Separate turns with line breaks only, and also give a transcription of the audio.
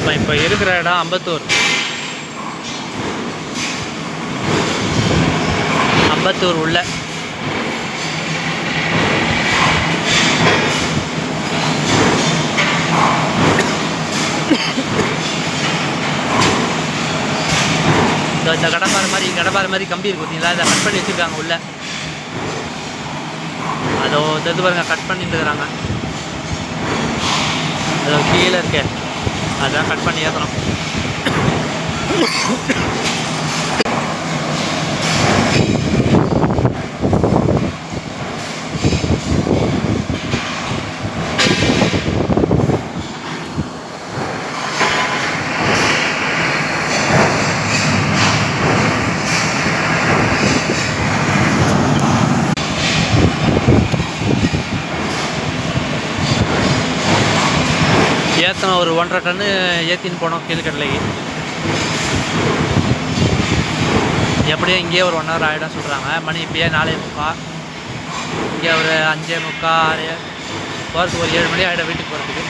நம்ம இப்போ இருக்கிற இடம் அம்பத்தூர். அம்பத்தூர் உள்ள இந்த கடப்பாறை மாதிரி கம்பி இருக்கு பார்த்தீங்களா, இதை கட் பண்ணி வச்சுருக்காங்க உள்ள. அதோ தெரிஞ்சு பாருங்க, கட் பண்ணிட்டு இருக்கிறாங்க. அதோ கீழே இருக்கே, அதான் கட் பண்ணி ஏற்றணும். ஏற்றணும், ஒரு 1.5 டன்னு ஏற்றின்னு போனோம் கீழ்கடலைக்கு. எப்படியோ இங்கேயே ஒரு 1 ஹவர் ஆகிடும் சொல்கிறாங்க. மணி இப்போயே 4:45, இங்கே ஒரு 5:45, 6 போகிறதுக்கு ஒரு 7 மணி ஆகிடும் வீட்டுக்கு போகிறதுக்கு.